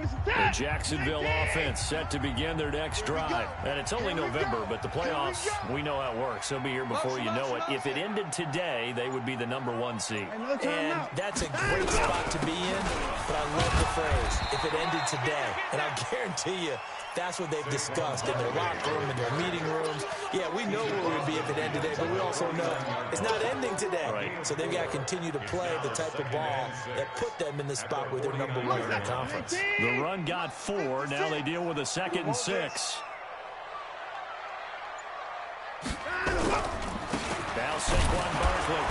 The Jacksonville offense set to begin their next drive. And it's only November, but the playoffs, we know how it works. They'll be here before you know it. If it ended today, they would be the #1 seed. And that's a great spot to be in, but I love the phrase, if it ended today. And I guarantee you, that's what they've discussed in their locker room, in their meeting rooms. Yeah, we know where we would be if it ended today, but we also know it's not ending today. Right. So they've got to continue to play the type of ball that put them in the spot where they're #1 in the conference. The run got 4. Now they deal with a 2nd and 6. Now Saquon Barkley.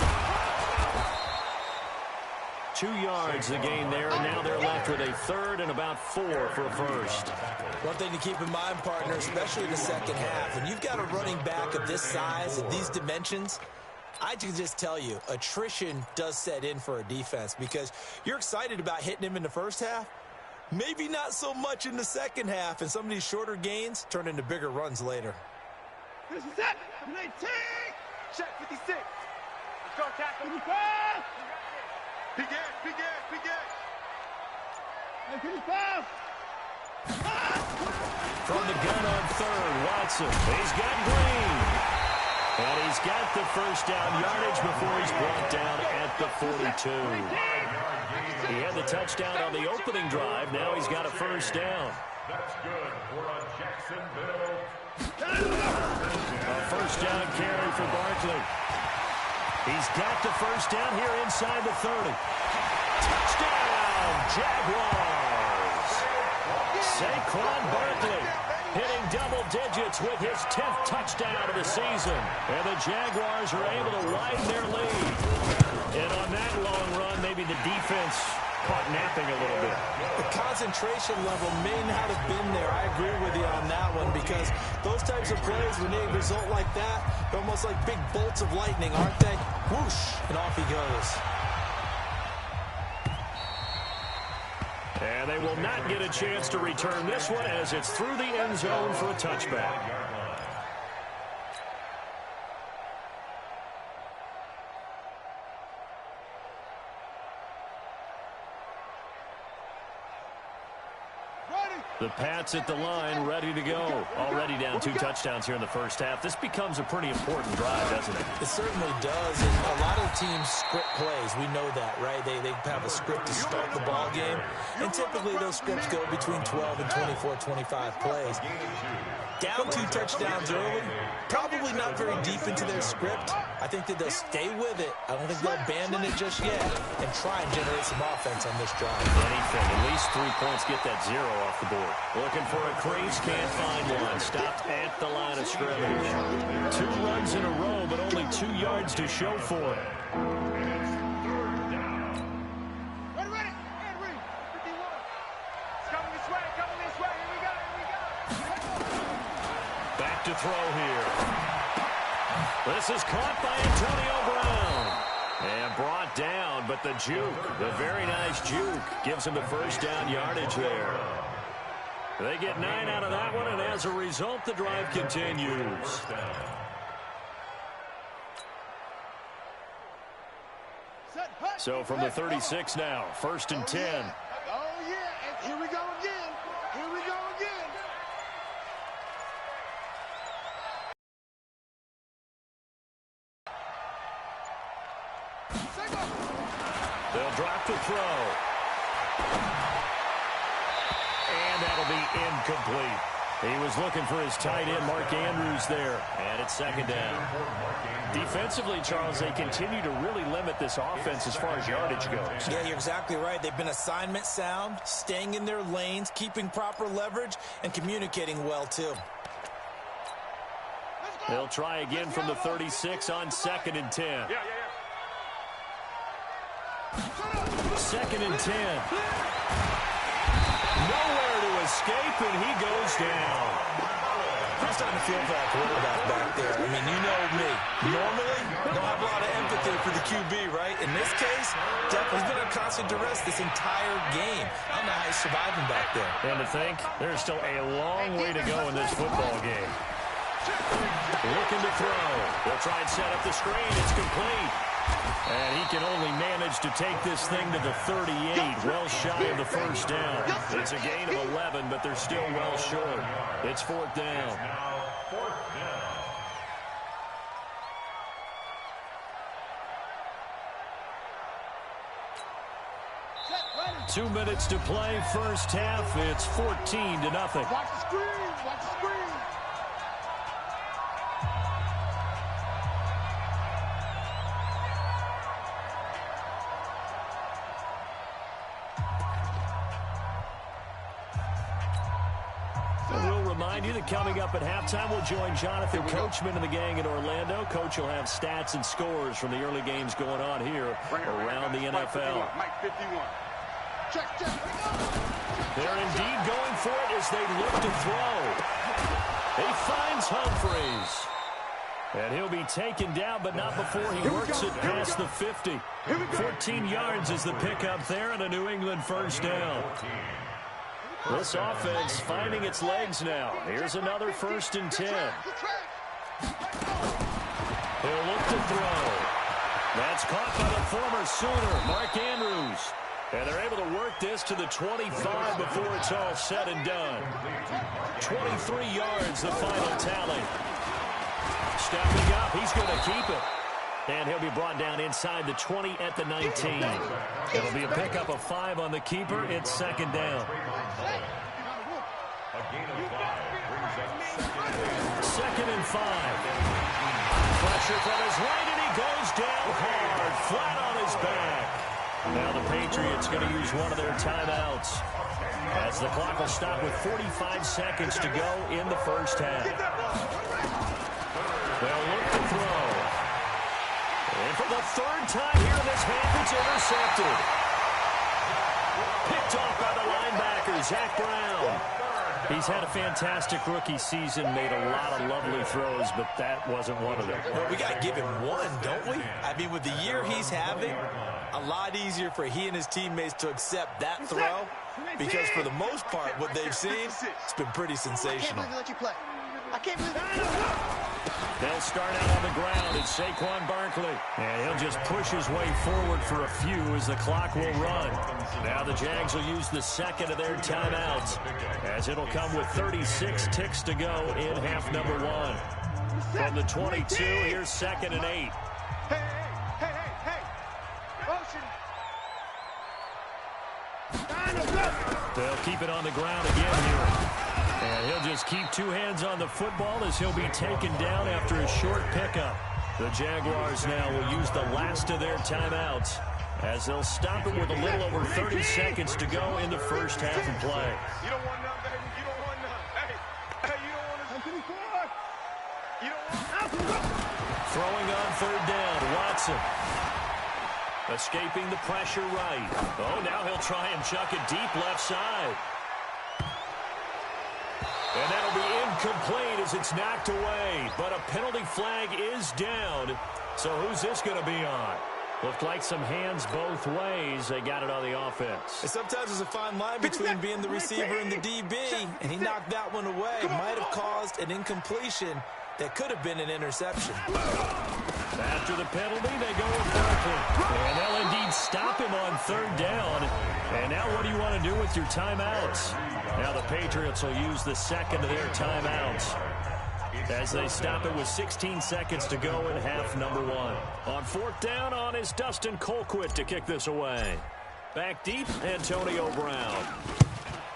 2 yards the gain there, and now they're left with a 3rd and about 4 for a first. One thing to keep in mind, partner, especially in the second half, when you've got a running back of this size, of these dimensions, I can just tell you, attrition does set in for a defense because you're excited about hitting him in the first half. Maybe not so much in the second half, and some of these shorter gains turn into bigger runs later. This is it. 19. Check 56. Let's go, tackle. Begin. From the gun on 3rd, Watson. He's got Green. And he's got the first down yardage before he's brought down at the 42. He had the touchdown on the opening drive. Now he's got a first down. That's good for a Jacksonville. A first down carry for Barkley. He's got the first down here inside the 30. Touchdown, Jaguars! Saquon Barkley hitting double digits with his 10th touchdown of the season. And the Jaguars are able to widen their lead. And on that long run, maybe the defense caught napping a little bit. The concentration level may not have been there. I agree with you on that one because those types of plays, when they result like that, they're almost like big bolts of lightning, aren't they? Whoosh, and off he goes. And they will not get a chance to return this one as it's through the end zone for a touchback. The Pats at the line, ready to go. Already down 2 touchdowns here in the first half. This becomes a pretty important drive, doesn't it? It certainly does. And a lot of teams script plays. We know that, right? They have a script to start the ball game. And typically those scripts go between 12 and 24, 25 plays. Down 2 touchdowns early, probably not very deep into their script. I think that they'll stay with it. I don't think they'll abandon it just yet and try and generate some offense on this drive. Anything, at least 3 points, get that 0 off the board. Looking for a crease, can't find one. Stopped at the line of scrimmage. 2 runs in a row, but only 2 yards to show for it. Ready. And read. 51. It's coming this way. Here we go. Back to throw here. This is caught by Antonio Brown. And brought down, but the juke, the very nice juke, gives him the first down yardage there. They get 9 out of that one, and as a result, the drive continues. So from the 36 now, 1st and 10. Oh, yeah. And here we go again. They'll drop to throw. And that'll be incomplete. He was looking for his tight end, Mark Andrews, there. And it's 2nd down. Defensively, Charles, they continue to really limit this offense as far as yardage goes. Yeah, you're exactly right. They've been assignment sound, staying in their lanes, keeping proper leverage, and communicating well, too. They'll try again from the 36 on 2nd and 10. 2nd and 10. Nowhere to escape, and he goes down. I'm starting to feel for that quarterback back there. I mean, you know me. Normally, don't have a lot of empathy for the QB, right? In this case, definitely been under constant duress this entire game. I don't know how he's surviving back there. And to think, there's still a long way to go in this football game. Looking to throw. They'll try and set up the screen. It's complete. And he can only manage to take this thing to the 38, well shy of the first down. It's a gain of 11, but they're still well short. It's fourth down. 2 minutes to play, first half. It's 14-0. Watch the screen. Watch the screen. We'll remind you that coming up at halftime, we'll join Jonathan Coachman and the gang in Orlando. Coach will have stats and scores from the early games going on here around the NFL. Mike 51. Check. They're indeed going for it as they look to throw. He finds Humphreys. And he'll be taken down, but not before he works it past the 50. 14 yards is the pickup there and a New England first down. This offense finding its legs now. Here's another 1st and 10. He'll look to throw. That's caught by the former Sooner, Mark Andrews. And they're able to work this to the 25 before it's all said and done. 23 yards, the final tally. Stepping up, he's going to keep it. And he'll be brought down inside the 20 at the 19. It'll be a pickup of 5 on the keeper. It's second down. Second and 5. Pressure from his right, and he goes down hard, flat on his back. Now the Patriots going to use one of their timeouts, as the clock will stop with 45 seconds to go in the first half. They'll look to throw. And for the 3rd time here in this half, it's intercepted. Picked off by the linebacker, Zach Brown. He's had a fantastic rookie season, made a lot of lovely throws, but that wasn't one of them. Well, we got to give him one, don't we? I mean, with the year he's having, a lot easier for he and his teammates to accept that throw, because for the most part, what they've seen, it's been pretty sensational. I can't believe it. They'll start out on the ground. It's Saquon Barkley. And he'll just push his way forward for a few as the clock will run. Now the Jags will use the second of their timeouts, as it'll come with 36 ticks to go in half number 1. From the 22, here's 2nd and 8. Motion. They'll keep it on the ground again here. And he'll just keep 2 hands on the football as he'll be taken down after a short pickup. The Jaguars now will use the last of their timeouts, as they'll stop it with a little over 30 seconds to go in the first half of play. You don't want none, baby. You don't want none. Hey, you don't want to. You don't want. Throwing on 3rd down, Watson. Escaping the pressure right. Oh, now he'll try and chuck it deep left side. And that'll be incomplete as it's knocked away. But a penalty flag is down. So who's this going to be on? Looked like some hands both ways. They got it on the offense. And sometimes there's a fine line between being the receiver and the DB, and he knocked that one away. Might have caused an incompletion that could have been an interception. After the penalty, they go with Barkley. And they'll indeed stop him on 3rd down. And now what do you want to do with your timeouts? Now the Patriots will use the second of their timeouts, as they stop it with 16 seconds to go in half number 1. On 4th down, on is Dustin Colquitt to kick this away. Back deep, Antonio Brown.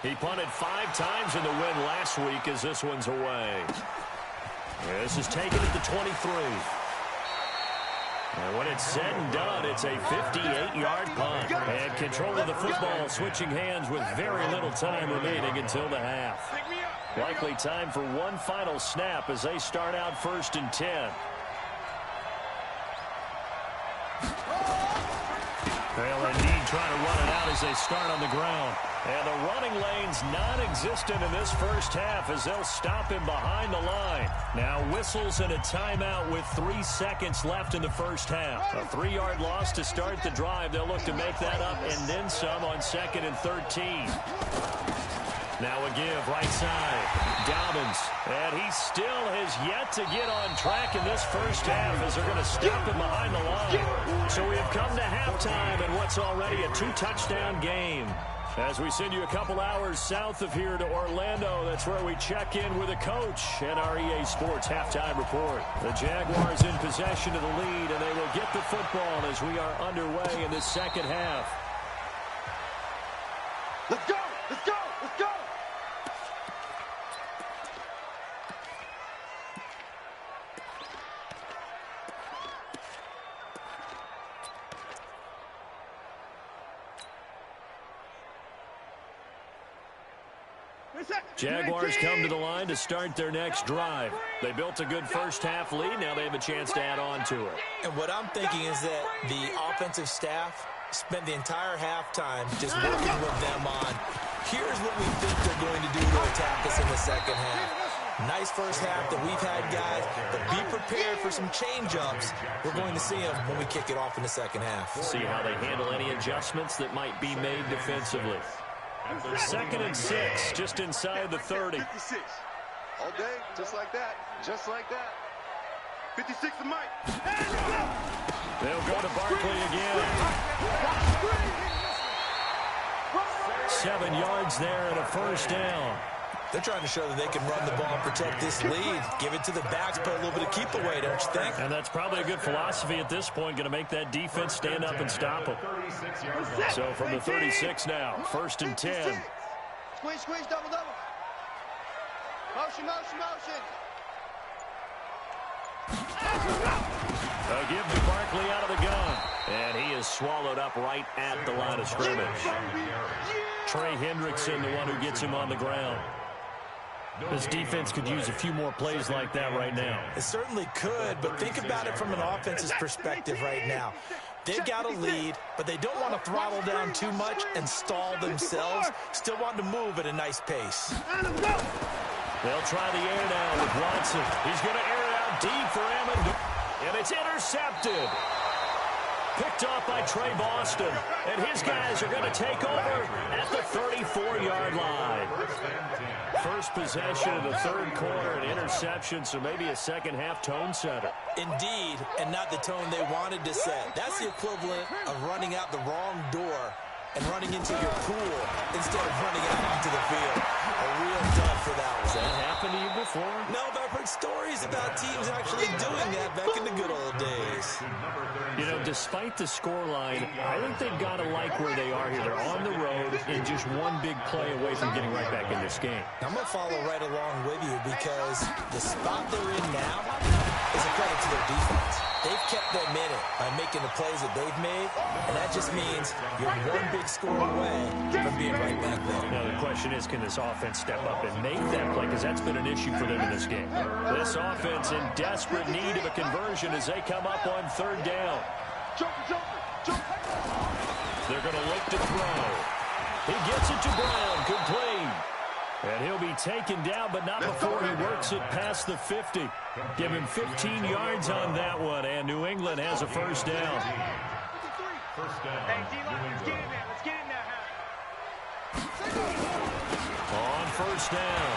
He punted 5 times in the win last week, as this one's away. This is taken at the 23. And when it's said and done, it's a 58-yard punt. And control of the football switching hands with very little time remaining until the half. Likely time for one final snap as they start out 1st and 10. They'll indeed try to run it out as they start on the ground. And the running lane's non-existent in this first half as they'll stop him behind the line. Now whistles and a timeout with 3 seconds left in the first half. A 3-yard loss to start the drive. They'll look to make that up and then some on 2nd and 13. Now a give, right side. Dobbins. And he still has yet to get on track in this first half as they're going to stop him behind the line. So we have come to halftime in what's already a 2-touchdown game. As we send you a couple hours south of here to Orlando, that's where we check in with a coach and our EA Sports halftime report. The Jaguars in possession of the lead, and they will get the football as we are underway in the second half. Let's go! Let's go! Let's go! Jaguars come to the line to start their next drive. They built a good first-half lead. Now they have a chance to add on to it. And what I'm thinking is that the offensive staff spent the entire halftime just working with them on, here's what we think they're going to do to attack us in the second half. Nice first half that we've had, guys, but be prepared for some change-ups. We're going to see them when we kick it off in the second half. See how they handle any adjustments that might be made defensively. 2nd and 6, just inside the 30. 56. All day, just like that. Just like that. 56 to Mike. They'll go to Barkley again. 7 yards there and a first down. They're trying to show that they can run the ball and protect this lead. Give it to the backs, put a little bit of keep away, don't you think? And that's probably a good philosophy at this point, going to make that defense stand up and stop them. So from the 36 now, 1st and 10. Squeeze, squeeze, double, double. Motion, motion, motion. A give to Barkley out of the gun. And he is swallowed up right at the line of scrimmage. Trey Hendrickson, the one who gets him on the ground. This defense could use a few more plays like that right now. It certainly could, but think about it from an offense's perspective right now. They've got a lead, but they don't want to throttle down too much and stall themselves. Still want to move at a nice pace. They'll try the air now with Watson. He's going to air it out deep for Amendola. And it's intercepted. Picked off by Trey Boston. And his guys are going to take over at the 34-yard line. First possession of the third quarter, an interception, so maybe a second-half tone setter. Indeed, and not the tone they wanted to set. That's the equivalent of running out the wrong door and running into your pool instead of running out into the field. A real dud for that one. Has that happened to you before? No, but I've heard stories about teams actually doing that back in the good old days. You know, despite the scoreline, I think they've got to like where they are here. They're on the road and just one big play away from getting right back in this game. I'm going to follow right along with you because the spot they're in now is a credit to their defense. They've kept them in it by making the plays that they've made, and that just means you're one big score away from being right back there. Now, the question is, can this offense step up and make that play? Because that's been an issue for them in this game. This offense in desperate need of a conversion as they come up on 3rd down. They're going to look to throw. He gets it to Brown. Complete. And he'll be taken down, but not before he works it past the 50. Give him 15 yards on that one, and New England has a first down. Hey, D-line, let's get in there. Let's get in there, On first down,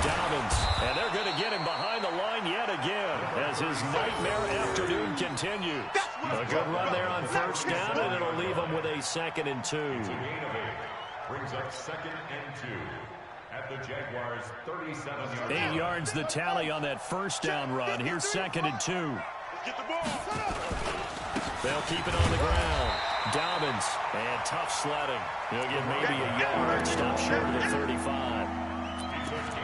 Dobbins. And they're going to get him behind the line yet again as his nightmare afternoon continues. A good run there on first down, and it'll leave him with a 2nd and 2. Brings up 2nd and 2. At the Jaguars' 37-yard 8 yards the tally on that first down run. Here's 2nd and 2. Get the ball. They'll keep it on the ground. Dobbins, and tough sledding. He'll get maybe a yard, stop short of the 35.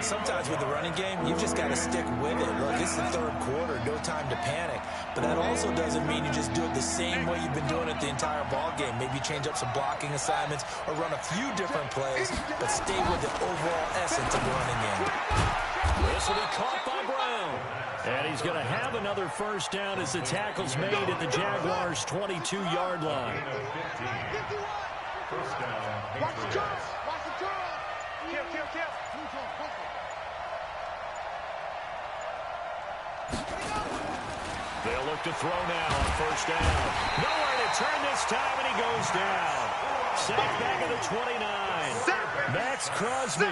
Sometimes with the running game, you've just got to stick with it. Look, it's the 3rd quarter, no time to panic. But that also doesn't mean you just do it the same way you've been doing it the entire ball game. Maybe change up some blocking assignments or run a few different plays, but stay with the overall essence of the running game. This will be caught by Brown. And he's going to have another first down as the tackle's made at the Jaguars' 22-yard line. First down. Watch the curl. Watch the curl. Kill. They'll look to throw now on first down. Nowhere to turn this time, and he goes down. Sacked back at the 29. Max Crosby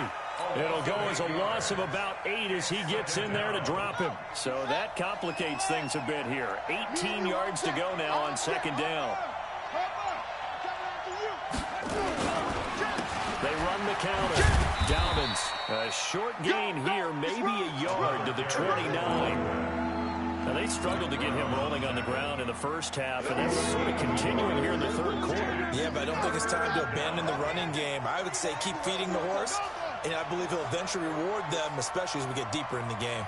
It'll go as a loss of about 8 as he gets in there to drop him. So that complicates things a bit here. 18 yards to go now on second down. They run the counter. Dobbins, a short gain here, maybe a yard to the 29. Now, they struggled to get him rolling on the ground in the first half, and that's sort of continuing here in the third quarter. Yeah, but I don't think it's time to abandon the running game. I would say keep feeding the horse, and I believe he'll eventually reward them, especially as we get deeper in the game.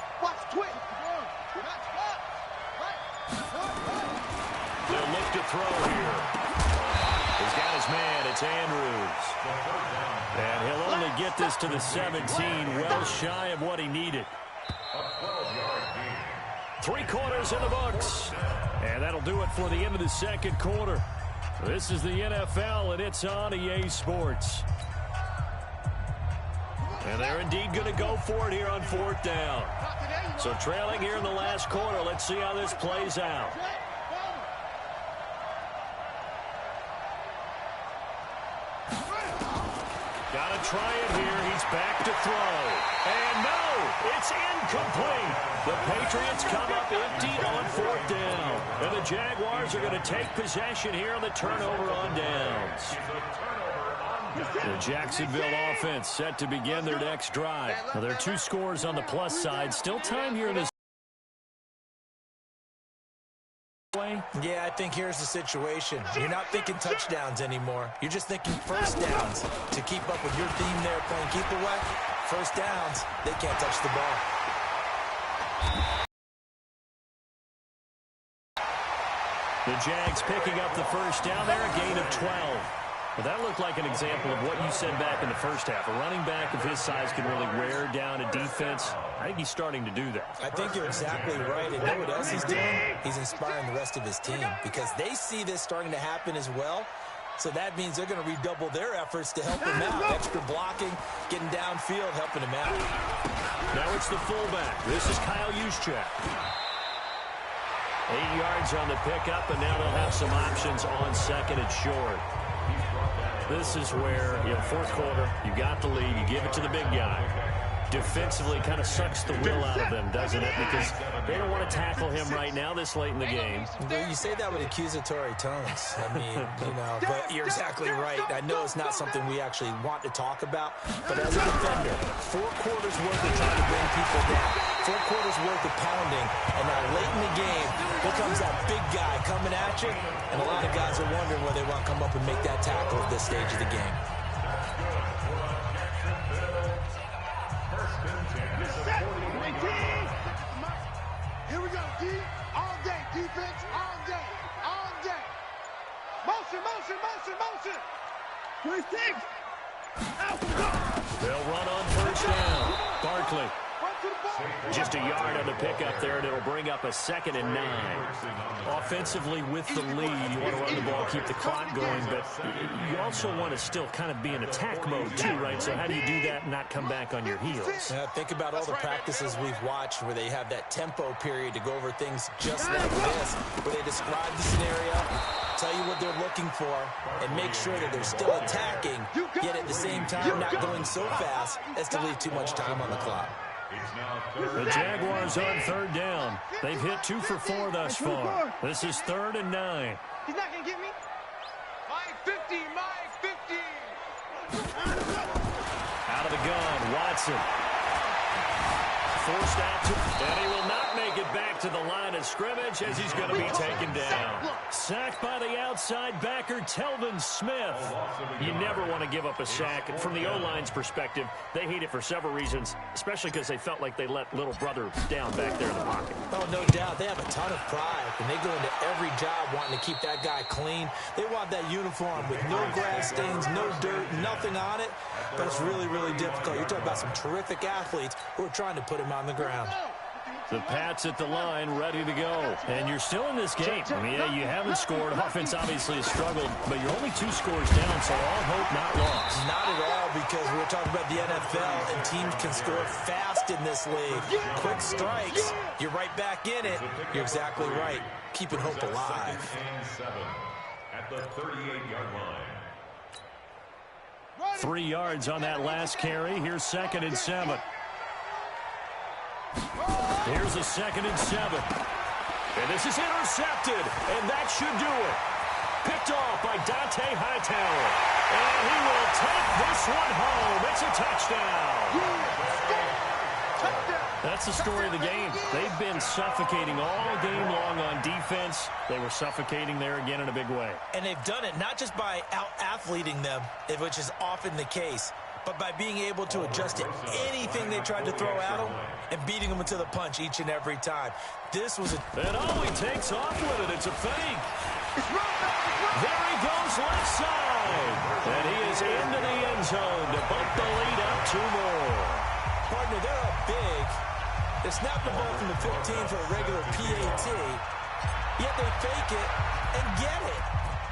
They'll look to throw here. He's got his man. It's Andrews. And he'll only get this to the 17, well shy of what he needed. 3 quarters in the books. And that'll do it for the end of the second quarter. This is the NFL, and it's on EA Sports. And they're indeed going to go for it here on 4th down. So trailing here in the last quarter. Let's see how this plays out. Got to try it here. He's back to throw. And no, it's incomplete. The Patriots come up empty on 4th down. And the Jaguars are going to take possession here on the turnover on downs. The Jacksonville offense set to begin their next drive. Now, there are 2 scores on the plus side. Still time here in this. Yeah, I think here's the situation. You're not thinking touchdowns anymore. You're just thinking first downs. To keep up with your theme there, playing keep away, first downs, they can't touch the ball. The Jags picking up the first down there, a gain of 12. Well, that looked like an example of what you said back in the first half. A running back of his size can really wear down a defense. I think he's starting to do that. I think you're exactly right. And know what else he's doing? He's inspiring the rest of his team because they see this starting to happen as well. So that means they're going to redouble their efforts to help him out. Extra blocking, getting downfield, helping him out. Now it's the fullback. This is Kyle Juszczyk. 8 yards on the pickup, and now they'll have some options on second and short. This is where, fourth quarter, you got the lead, you give it to the big guy. Defensively kind of sucks the will out of them, doesn't it? Because they don't want to tackle him right now this late in the game. You say that with accusatory tones. I mean, but you're exactly right. I know it's not something we actually want to talk about, but as a defender, 4 quarters worth of trying to bring people down, 4 quarters worth of pounding, and now late in the game, here comes that big guy coming at you, and a lot of guys are wondering whether they want to come up and make that tackle at this stage of the game. Here we go, D. All day, defense, all day, all day. Motion, motion, motion, motion. 26. They'll run on first down. Barkley. Just a yard on the pickup there, and it'll bring up a 2nd and 9. Offensively with the lead, you want to run the ball, keep the clock going, but you also want to still kind of be in attack mode too, right? So how do you do that and not come back on your heels? Think about all the practices we've watched where they have that tempo period to go over things just like this, where they describe the scenario, tell you what they're looking for, and make sure that they're still attacking, yet at the same time not going so fast as to leave too much time on the clock. The Jaguars on 3rd down. They've hit 2 for 4 thus far. This is 3rd and 9. He's not going to get me. My 50, my 50. Out of the gun, Watson. Forced out to, and he will not make it back to the line of scrimmage as he's going to be taken down. Sacked by the outside backer, Telvin Smith. You never want to give up a sack. And from the O-line's perspective, they hate it for several reasons, especially because they felt like they let little brother down back there in the pocket. Oh, no doubt. They have a ton of pride, and they go into every job wanting to keep that guy clean. They want that uniform with no grass stains, no dirt, nothing on it. But it's really, really difficult. You're talking about some terrific athletes who are trying to put him on the ground. The Pats at the line, ready to go. And you're still in this game. I mean, yeah, you haven't scored. Offense obviously has struggled, but you're only 2 scores down, so all hope not lost. Not at all, because we're talking about the NFL, and teams can score fast in this league. Quick strikes, you're right back in it. You're exactly right. Keeping hope alive. At the 38-yard line. 3 yards on that last carry. Here's 2nd and 7. Here's a 2nd and 7. And this is intercepted, and that should do it. Picked off by Dante Hightower. And he will take this one home. It's a touchdown. That's the story of the game. They've been suffocating all game long on defense. They were suffocating there again in a big way. And they've done it not just by out-athleting them, which is often the case, but by being able to adjust to anything they tried to throw at them and beating them into the punch each and every time. This was a... And oh, he takes off with it. It's a fake. There he goes left side. And he is into the end zone to bump the lead up 2 more. Partner, they're up big. They snap the ball from the 15 for a regular PAT, yet they fake it and get it.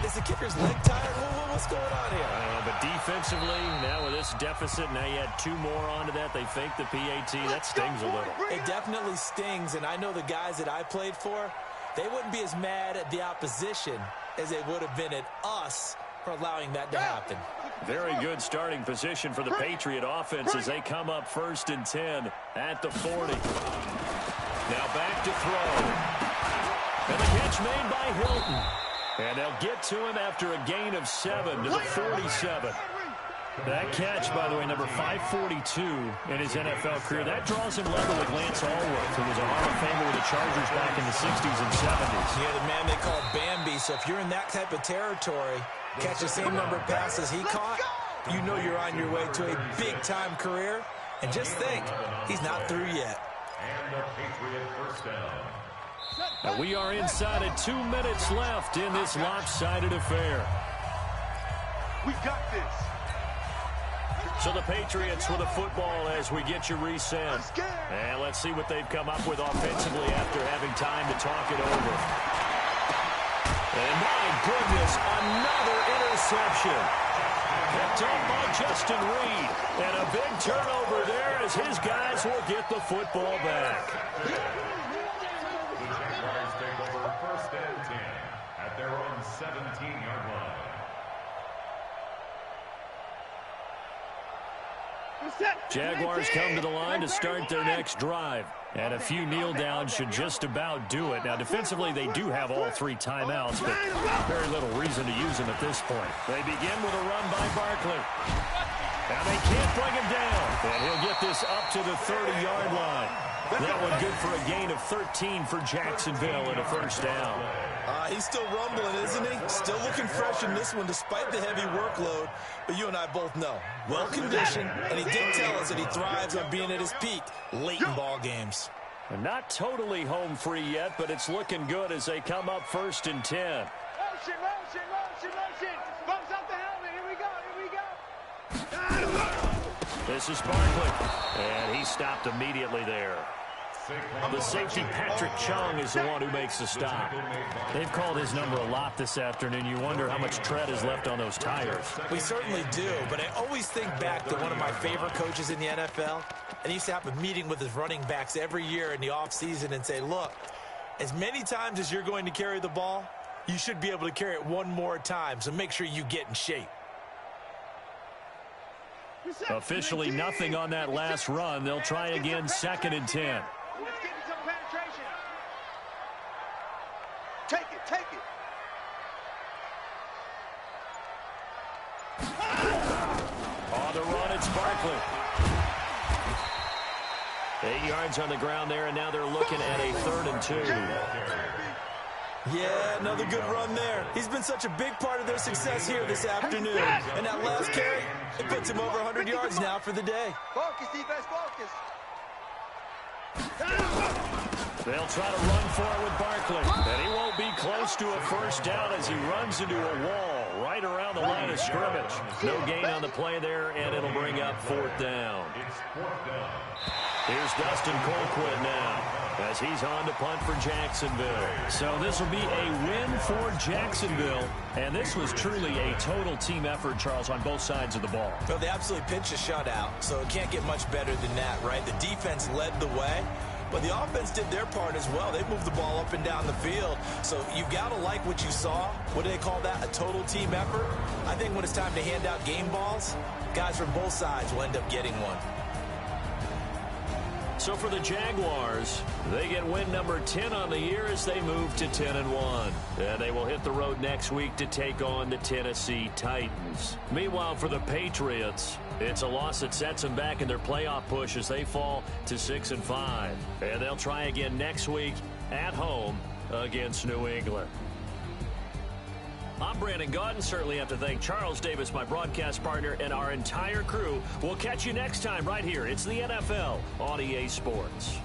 Is the kicker's leg tired? What's going on here? I don't know, but defensively, now with this deficit, now you add 2 more onto that. They fake the PAT. That stings a little. It definitely stings, and I know the guys that I played for, they wouldn't be as mad at the opposition as they would have been at us for allowing that to happen. Very good starting position for the Patriot offense as they come up 1st and 10 at the 40. Now back to throw. And the catch made by Hilton. And they'll get to him after a gain of 7 to the 47. That catch, by the way, number 542 in his NFL career, that draws him level with Lance Allworth, who was a Hall of Famer with the Chargers back in the 60s and 70s. Yeah, the man they call Bambi. So if you're in that type of territory, catch the same number of passes he caught, you know you're on your way to a big-time career. And just think, he's not through yet. And the Patriot first down. And we are inside of 2 minutes left in this lopsided affair. We got this. So the Patriots with the football as we get you reset. And let's see what they've come up with offensively after having time to talk it over. And my goodness, another interception. Picked up by Justin Reed. And a big turnover there as his guys will get the football back. The Jaguars take over 1st and 10 at their own 17-yard line. Jaguars come to the line to start their next drive. And a few kneel downs should just about do it. Now, defensively, they do have all 3 timeouts, but very little reason to use them at this point. They begin with a run by Barkley. Now they can't bring him down. And he'll get this up to the 30-yard line. That one good for a gain of 13 for Jacksonville and a 1st down. He's still rumbling, isn't he? Still looking fresh in this one despite the heavy workload. But you and I both know, well-conditioned, and he did tell us that he thrives on being at his peak late in ball games. And not totally home free yet, but it's looking good as they come up 1st and 10. Motion, motion, motion, motion. Bumps out the helmet. Here we go, here we go. This is Barkley. And he stopped immediately there. The safety, Patrick Chung, is the one who makes the stop. They've called his number a lot this afternoon. You wonder how much tread is left on those tires. We certainly do, but I always think back to one of my favorite coaches in the NFL, and he used to have a meeting with his running backs every year in the offseason and say, look, as many times as you're going to carry the ball, you should be able to carry it one more time, so make sure you get in shape. Officially nothing on that last run. They'll try again 2nd and 10. Let's get some penetration. Take it, take it. On the run, it's Barkley. 8 yards on the ground there, and now they're looking at a 3rd and 2. Yeah, another good run there. He's been such a big part of their success here this afternoon. And that last carry, it puts him over 100 yards now for the day. Focus, defense, focus. They'll try to run for it with Barkley. And he won't be close to a 1st down as he runs into a wall right around the line of scrimmage. No gain on the play there, and it'll bring up 4th down. It's 4th down. Here's Dustin Colquitt now as he's on to punt for Jacksonville. So this will be a win for Jacksonville. And this was truly a total team effort, Charles, on both sides of the ball. Well, they absolutely pitched a shutout, so it can't get much better than that, right? The defense led the way, but the offense did their part as well. They moved the ball up and down the field. So you've got to like what you saw. What do they call that? A total team effort? I think when it's time to hand out game balls, guys from both sides will end up getting one. So for the Jaguars, they get win number 10 on the year as they move to 10-1. And they will hit the road next week to take on the Tennessee Titans. Meanwhile, for the Patriots, it's a loss that sets them back in their playoff push as they fall to 6-5. And they'll try again next week at home against New England. I'm Brandon Gaudin. Certainly have to thank Charles Davis, my broadcast partner, and our entire crew. We'll catch you next time right here. It's the NFL on EA Sports.